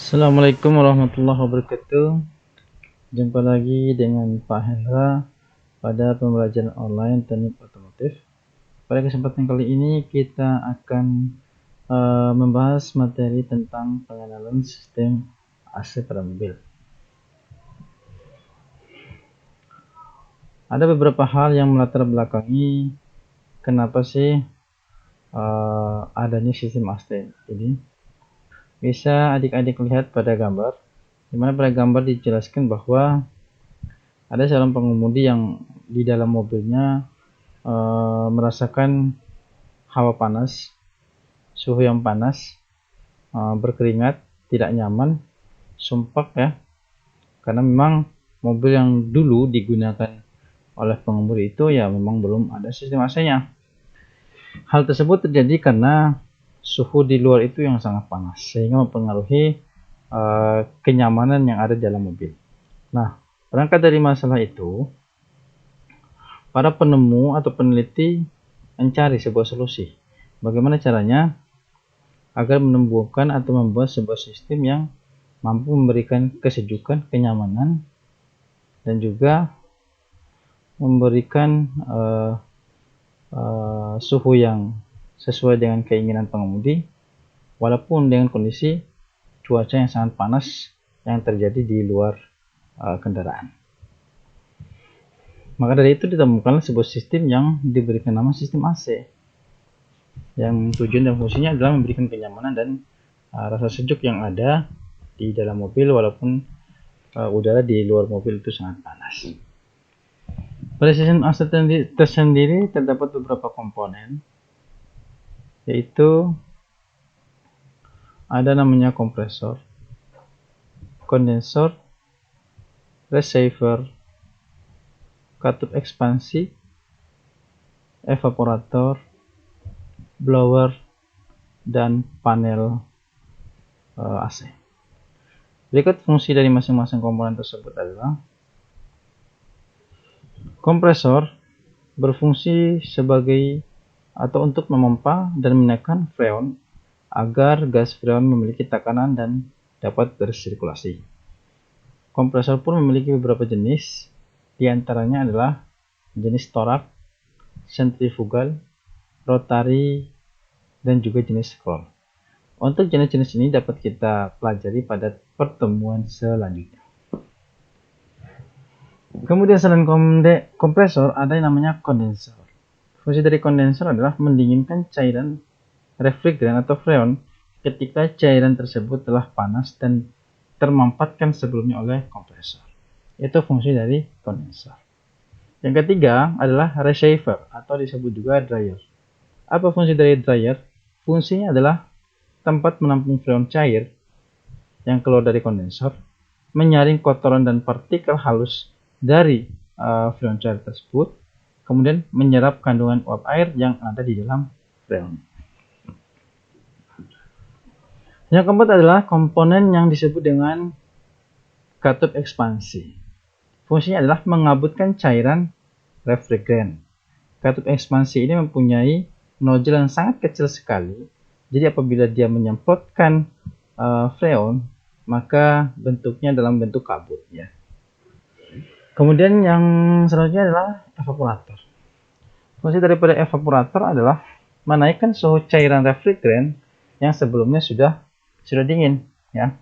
Assalamualaikum warahmatullahi wabarakatuh. Jumpa lagi dengan Pak Hendra pada pembelajaran online teknik otomotif. Pada kesempatan kali ini kita akan membahas materi tentang pengenalan sistem AC pada mobil. Ada beberapa hal yang melatar belakangi kenapa sih adanya sistem AC ini. Bisa adik-adik lihat pada gambar, di mana pada gambar dijelaskan bahwa ada seorang pengemudi yang di dalam mobilnya merasakan hawa panas, suhu yang panas, berkeringat, tidak nyaman, sumpek ya, karena memang mobil yang dulu digunakan oleh pengemudi itu ya memang belum ada sistem AC-nya. Hal tersebut terjadi karena suhu di luar itu yang sangat panas sehingga mempengaruhi kenyamanan yang ada di dalam mobil. Nah, berangkat dari masalah itu, para penemu atau peneliti mencari sebuah solusi. Bagaimana caranya agar menemukan atau membuat sebuah sistem yang mampu memberikan kesejukan, kenyamanan, dan juga memberikan suhu yang sesuai dengan keinginan pengemudi, walaupun dengan kondisi cuaca yang sangat panas yang terjadi di luar kendaraan. Maka dari itu ditemukanlah sebuah sistem yang diberikan nama sistem AC, yang tujuan dan fungsinya adalah memberikan kenyamanan dan rasa sejuk yang ada di dalam mobil walaupun udara di luar mobil itu sangat panas. Pada sistem AC tersendiri terdapat beberapa komponen, yaitu ada namanya kompresor, kondensor, receiver, katup ekspansi, evaporator, blower, dan panel AC. Berikut fungsi dari masing-masing komponen tersebut adalah: kompresor berfungsi sebagai atau untuk memompa dan menekan freon agar gas freon memiliki tekanan dan dapat bersirkulasi. Kompresor pun memiliki beberapa jenis, diantaranya adalah jenis torak, sentrifugal, rotari, dan juga jenis scroll. Untuk jenis-jenis ini dapat kita pelajari pada pertemuan selanjutnya. Kemudian selain kompresor ada yang namanya kondensor. Fungsi dari kondensor adalah mendinginkan cairan refrigeran atau freon ketika cairan tersebut telah panas dan termampatkan sebelumnya oleh kompresor. Itu fungsi dari kondensor. Yang ketiga adalah receiver atau disebut juga dryer. Apa fungsi dari dryer? Fungsinya adalah tempat menampung freon cair yang keluar dari kondensor, menyaring kotoran dan partikel halus dari freon cair tersebut, kemudian menyerap kandungan uap air yang ada di dalam freon. Yang keempat adalah komponen yang disebut dengan katup ekspansi. Fungsinya adalah mengabutkan cairan refrigeran. Katup ekspansi ini mempunyai nozzle yang sangat kecil sekali. Jadi apabila dia menyemprotkan freon, maka bentuknya dalam bentuk kabut ya. Kemudian yang selanjutnya adalah evaporator. Fungsi daripada evaporator adalah menaikkan suhu cairan refrigeran yang sebelumnya sudah dingin ya.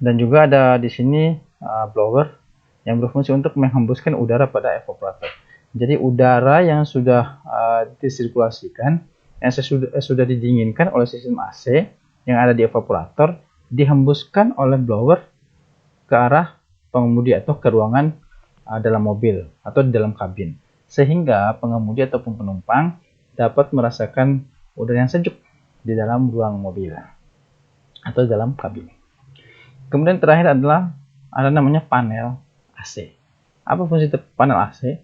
Dan juga ada di sini blower yang berfungsi untuk menghembuskan udara pada evaporator. Jadi udara yang sudah disirkulasikan, yang sudah didinginkan oleh sistem AC yang ada di evaporator, dihembuskan oleh blower ke arah pengemudi atau ke ruangan dalam mobil atau di dalam kabin, sehingga pengemudi ataupun penumpang dapat merasakan udara yang sejuk di dalam ruang mobil atau dalam kabin. Kemudian terakhir adalah ada namanya panel AC. Apa fungsi panel AC?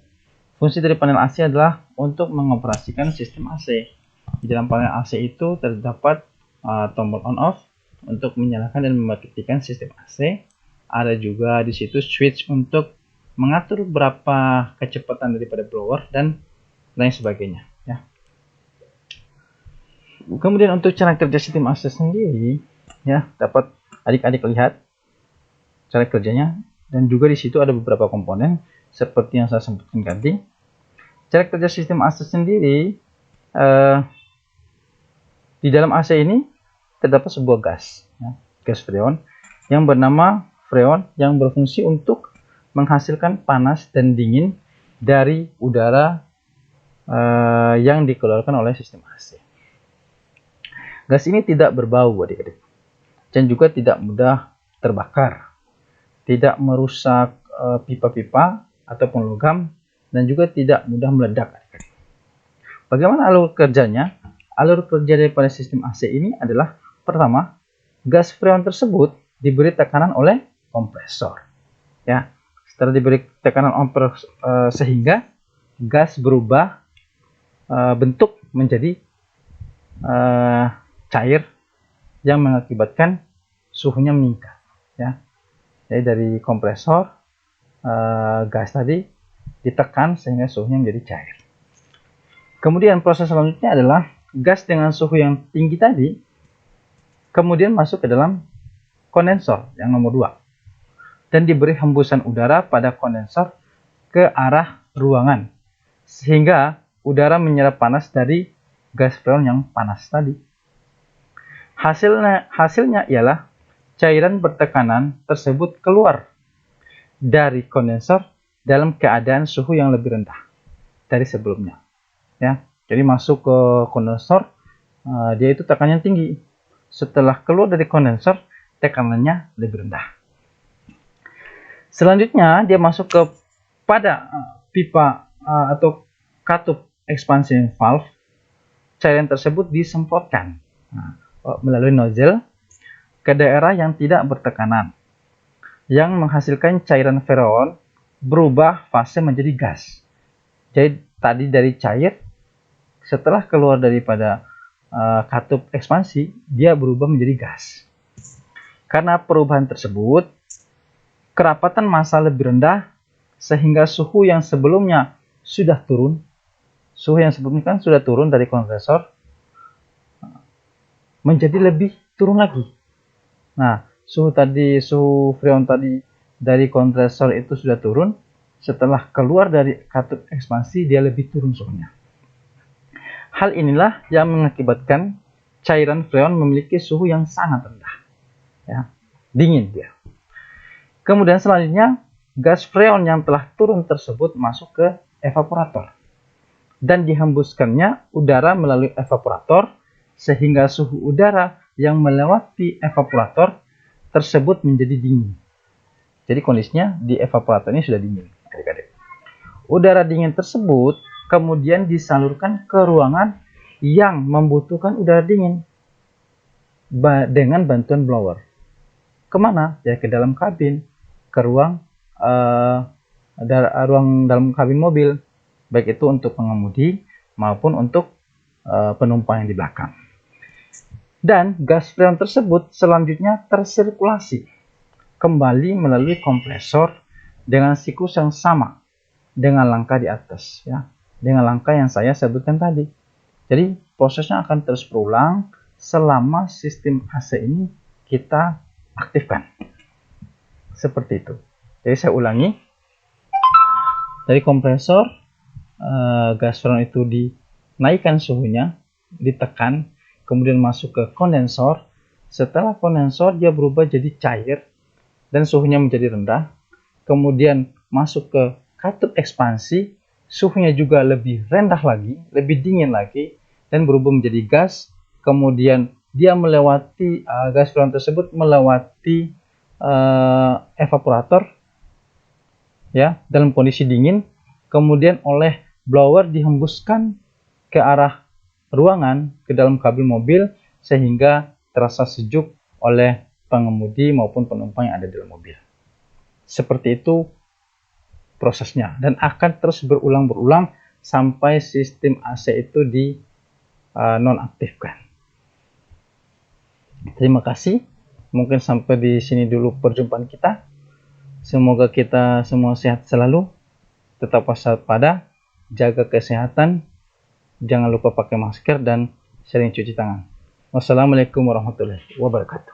Fungsi dari panel AC adalah untuk mengoperasikan sistem AC. Di dalam panel AC itu terdapat tombol on off untuk menyalakan dan mematikan sistem AC. Ada juga di situ switch untuk mengatur berapa kecepatan daripada blower dan lain sebagainya ya. Kemudian untuk cara kerja sistem AC sendiri ya dapat Adik-adik lihat cara kerjanya, dan juga di situ ada beberapa komponen seperti yang saya sebutkan tadi. Cara kerja sistem AC sendiri, di dalam AC ini terdapat sebuah gas, ya, gas freon yang bernama freon yang berfungsi untuk menghasilkan panas dan dingin dari udara yang dikeluarkan oleh sistem AC. Gas ini tidak berbau adik-adik, dan juga tidak mudah terbakar, tidak merusak pipa-pipa ataupun logam, dan juga tidak mudah meledak adik-adik. Bagaimana alur kerjanya? Alur kerja daripada sistem AC ini adalah, pertama, gas freon tersebut diberi tekanan oleh kompresor. Ya, setelah diberi tekanan sehingga gas berubah bentuk menjadi cair yang mengakibatkan suhunya meningkat. Ya, jadi dari kompresor gas tadi ditekan sehingga suhunya menjadi cair. Kemudian proses selanjutnya adalah gas dengan suhu yang tinggi tadi kemudian masuk ke dalam kondensor yang nomor 2 dan diberi hembusan udara pada kondensor ke arah ruangan sehingga udara menyerap panas dari gas freon yang panas tadi. Hasilnya ialah cairan bertekanan tersebut keluar dari kondensor dalam keadaan suhu yang lebih rendah dari sebelumnya. Ya, jadi masuk ke kondensor, dia itu tekanannya tinggi. Setelah keluar dari kondensor, tekanannya lebih rendah. Selanjutnya, dia masuk pada pipa atau katup expansion valve. Cairan tersebut disemprotkan melalui nozzle ke daerah yang tidak bertekanan, yang menghasilkan cairan freon berubah fase menjadi gas. Jadi tadi dari cair, setelah keluar daripada katup ekspansi, dia berubah menjadi gas. Karena perubahan tersebut, kerapatan massa lebih rendah sehingga suhu yang sebelumnya sudah turun. Suhu yang sebelumnya kan sudah turun dari kompresor menjadi lebih turun lagi. Nah, suhu freon tadi dari kompresor itu sudah turun. Setelah keluar dari katup ekspansi, dia lebih turun suhunya. Hal inilah yang mengakibatkan cairan freon memiliki suhu yang sangat rendah, ya, dingin dia. Kemudian selanjutnya, gas freon yang telah turun tersebut masuk ke evaporator dan dihembuskannya udara melalui evaporator sehingga suhu udara yang melewati evaporator tersebut menjadi dingin. Jadi kondisinya di evaporator ini sudah dingin, adik-adik. Udara dingin tersebut kemudian disalurkan ke ruangan yang membutuhkan udara dingin dengan bantuan blower. Kemana? Ya ke dalam kabin, ke ruang dalam kabin mobil, baik itu untuk pengemudi maupun untuk penumpang yang di belakang. Dan gas freon tersebut selanjutnya tersirkulasi kembali melalui kompresor dengan siklus yang sama dengan langkah di atas, ya, dengan langkah yang saya sebutkan tadi. Jadi prosesnya akan terus berulang selama sistem AC ini kita aktifkan. Seperti itu. Jadi saya ulangi, dari kompresor gas freon itu dinaikkan suhunya, ditekan, kemudian masuk ke kondensor. Setelah kondensor dia berubah jadi cair dan suhunya menjadi rendah, kemudian masuk ke katup ekspansi, suhunya juga lebih rendah lagi, lebih dingin lagi, dan berubah menjadi gas. Kemudian dia melewati gas freon tersebut melewati evaporator, ya, dalam kondisi dingin, kemudian oleh blower dihembuskan ke arah ruangan, ke dalam kabin mobil, sehingga terasa sejuk oleh pengemudi maupun penumpang yang ada di dalam mobil. Seperti itu prosesnya, dan akan terus berulang-berulang sampai sistem AC itu dinonaktifkan. Terima kasih. Mungkin sampai di sini dulu perjumpaan kita. Semoga kita semua sehat selalu. Tetap waspada, jaga kesehatan, jangan lupa pakai masker dan sering cuci tangan. Wassalamualaikum warahmatullahi wabarakatuh.